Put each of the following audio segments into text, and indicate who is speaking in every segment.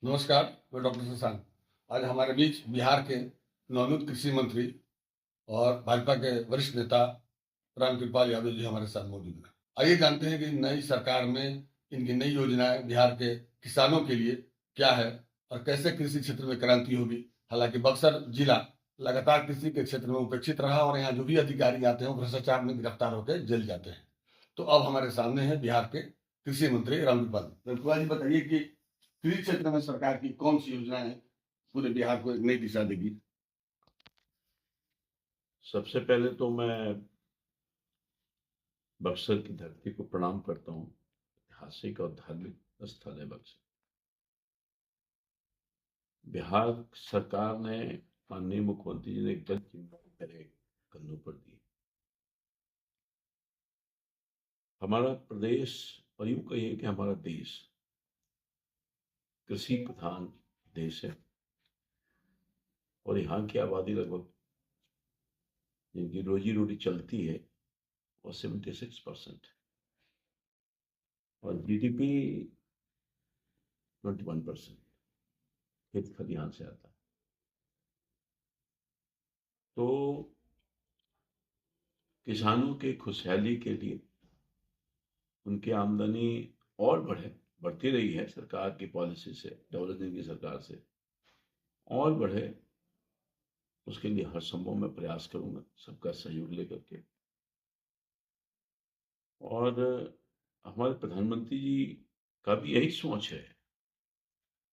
Speaker 1: नमस्कार, मैं डॉक्टर शशांक। आज हमारे बीच बिहार के नवनियुक्त कृषि मंत्री और भाजपा के वरिष्ठ नेता रामकृपाल यादव जी हमारे साथ मौजूद हैं। आइए जानते हैं कि नई सरकार में इनकी नई योजनाएं बिहार के किसानों के लिए क्या है और कैसे कृषि क्षेत्र में क्रांति होगी। हालांकि बक्सर जिला लगातार कृषि के क्षेत्र में उपेक्षित रहा और यहाँ जो भी अधिकारी आते हैं वो भ्रष्टाचार में गिरफ्तार होकर जेल जाते हैं। तो अब हमारे सामने है बिहार के कृषि मंत्री रामकृपाल जी। बताइए कि कृषि क्षेत्र में सरकार की कौन सी योजनाएं पूरे बिहार को एक नई दिशा देगी।
Speaker 2: सबसे पहले तो मैं बक्सर की धरती को प्रणाम करता हूँ। ऐतिहासिक और धार्मिक स्थल है बक्सर। बिहार सरकार ने माननीय मुख्यमंत्री जी ने एक जन चिंता मेरे कंधों पर दी। हमारा प्रदेश और यूं कहिए कि हमारा देश कृषि प्रधान देश है और यहाँ की आबादी लगभग जिनकी रोजी रोटी चलती है वो 76% और जीडीपी 21% खेत खलिहान से आता है। तो किसानों के खुशहाली के लिए उनकी आमदनी और बढ़ती रही है सरकार की पॉलिसी से, डबल इंजन की सरकार से और बढ़े, उसके लिए हर संभव मैं प्रयास करूंगा सबका सहयोग लेकर के। और हमारे प्रधानमंत्री जी का भी यही सोच है,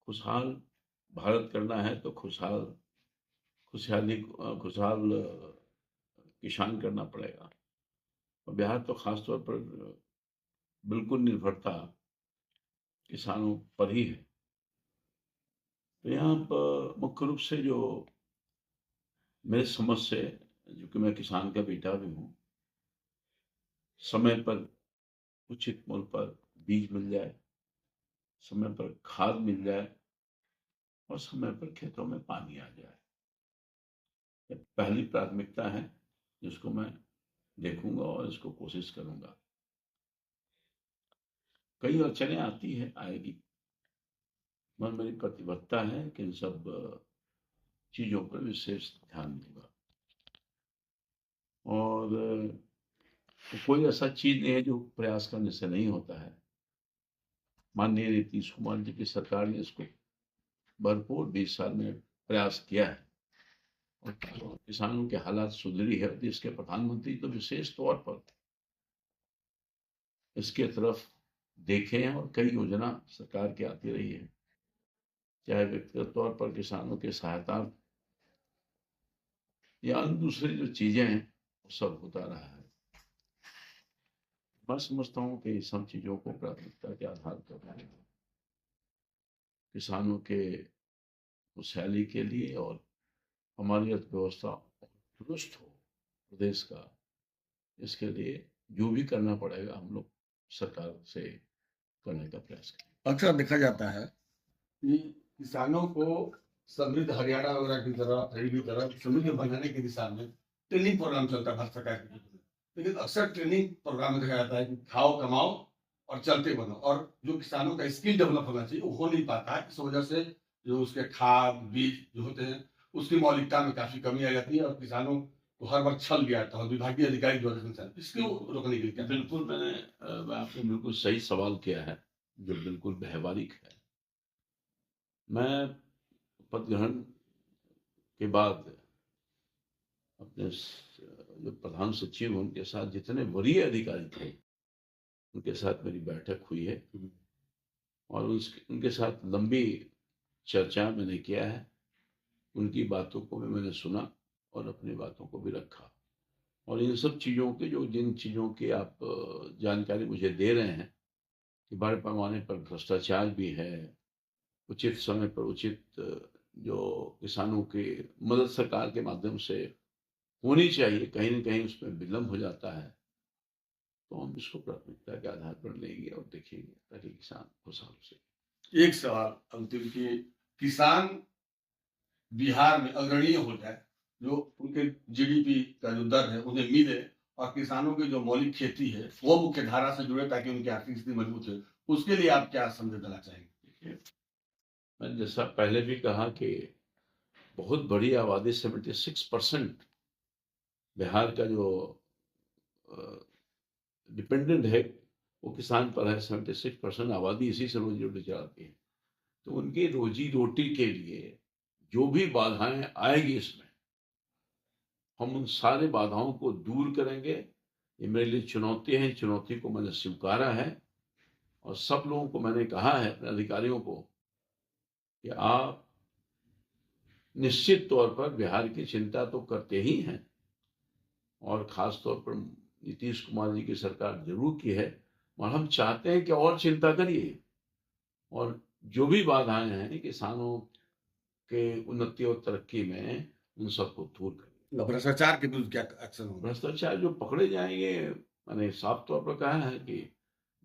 Speaker 2: खुशहाल भारत करना है तो खुशहाल किसान करना पड़ेगा। और बिहार तो खासतौर पर बिल्कुल निर्भरता किसानों पर ही है। तो यहाँ पर मुख्य रूप से जो मेरे समझ से, जो कि मैं किसान का बेटा भी हूँ, समय पर उचित मूल्य पर बीज मिल जाए, समय पर खाद मिल जाए और समय पर खेतों में पानी आ जाए, ये पहली प्राथमिकता है जिसको मैं देखूंगा और इसको कोशिश करूंगा। कई अड़चने आती है, आएगी, मगर मेरी प्रतिबद्धता है कि इन सब चीजों पर विशेष ध्यान दूंगा। और कोई ऐसा चीज नहीं है जो प्रयास करने से नहीं होता है। माननीय नीतीश कुमार जी की सरकार ने इसको भरपूर 20 साल में प्रयास किया है और किसानों के हालात सुधरी है। देश के प्रधानमंत्री तो विशेष तौर पर इसके तरफ देखे हैं और कई योजना सरकार की आती रही है, चाहे व्यक्तिगत तौर पर किसानों की सहायता या अन्य दूसरी जो चीजें हैं वो सब होता रहा है। मैं समझता हूँ कि सब चीजों को प्राथमिकता के आधार पर किसानों के खुशहाली के लिए और हमारी अर्थव्यवस्था दुरुस्त हो प्रदेश का, इसके लिए जो भी करना पड़ेगा हम लोग सरकार से करने का प्रयास करें।
Speaker 1: अक्सर देखा जाता है कि किसानों को समृद्ध हरियाणा वगैरह की तरह समृद्ध बनाने की दिशा में ट्रेनिंग प्रोग्राम चलता है भारत सरकार की तरफ से। लेकिन अक्सर ट्रेनिंग प्रोग्राम में देखा जाता है कि खाओ कमाओ और चलते बनो, और जो किसानों का स्किल डेवलप होना चाहिए वो हो नहीं पाता है। इस वजह से जो उसके खाद बीज जो होते हैं उसकी मौलिकता में काफी कमी आ जाती है और किसानों को हर बार छल दिया जाता है विभागीय अधिकारी द्वारा। इसको रोकने के लिए क्या?
Speaker 2: बिल्कुल, मैं आपने बिल्कुल सही सवाल किया है जो बिल्कुल व्यवहारिक है। मैं पद ग्रहण के बाद अपने जो प्रधान सचिव उनके साथ जितने वरीय अधिकारी थे उनके साथ मेरी बैठक हुई है और उनके साथ लंबी चर्चा मैंने किया है। उनकी बातों को भी मैंने सुना और अपनी बातों को भी रखा। और इन सब चीज़ों के जिन चीज़ों की आप जानकारी मुझे दे रहे हैं कि बड़े पैमाने पर भ्रष्टाचार भी है, उचित समय पर उचित जो किसानों की मदद सरकार के माध्यम से होनी चाहिए, कहीं न कहीं उसमें विलम्ब हो जाता है, तो हम इसको प्राथमिकता के आधार पर लेंगे और देखेंगे ताकि किसान खुशहाल से।
Speaker 1: एक सवाल अंतिम की किसान बिहार में अग्रणीय हो जाए, जो उनके जीडीपी का जो दर है उन्हें मिले और किसानों की जो मौलिक खेती है वो मुख्य धारा से जुड़े ताकि उनकी आर्थिक स्थिति मजबूत हो, उसके लिए आप क्या संदेश देना चाहेंगे?
Speaker 2: मैंने जैसा पहले भी कहा कि बहुत बड़ी आबादी 76% बिहार का जो डिपेंडेंट है वो किसान पर है। 76% आबादी इसी से रोजी रोटी चलाती है। तो उनकी रोजी रोटी के लिए जो भी बाधाएं आएगी इसमें, हम उन सारे बाधाओं को दूर करेंगे। ये मेरे लिए चुनौती है, चुनौती को मैंने स्वीकारा है और सब लोगों को मैंने कहा है, अपने अधिकारियों को, कि आप निश्चित तौर पर बिहार की चिंता तो करते ही हैं और खास तौर पर नीतीश कुमार जी की सरकार जरूर की है, और हम चाहते हैं कि और चिंता करिए और जो भी बाधाएं हैं किसानों के उन्नति और तरक्की में, उन सबको दूर करिए।
Speaker 1: भ्रष्टाचार के विरुद्ध क्या एक्शन होगा?
Speaker 2: भ्रष्टाचार जो पकड़े जाएंगे, मैंने साफ तौर पर कहा है कि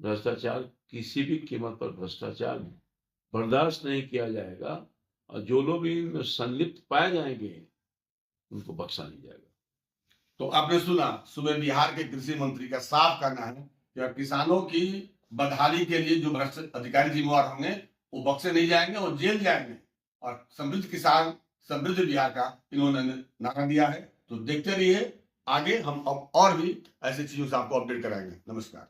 Speaker 2: भ्रष्टाचार, किसी भी कीमत पर भ्रष्टाचार बर्दाश्त नहीं किया जाएगा और जो लोग इनमें संलिप्त पाए जाएंगे उनको बख्शा नहीं जाएगा।
Speaker 1: तो आपने सुना, सुबह बिहार के कृषि मंत्री का साफ कहना है कि अब किसानों की बदहाली के लिए जो भ्रष्ट अधिकारी जिम्मेवार होंगे वो बख्शे नहीं जाएंगे और जेल जाएंगे। और समृद्ध किसान समृद्ध बिहार का इन्होंने नारा दिया है। तो देखते रहिए, आगे हम और भी ऐसी चीजों से आपको अपडेट कराएंगे। नमस्कार।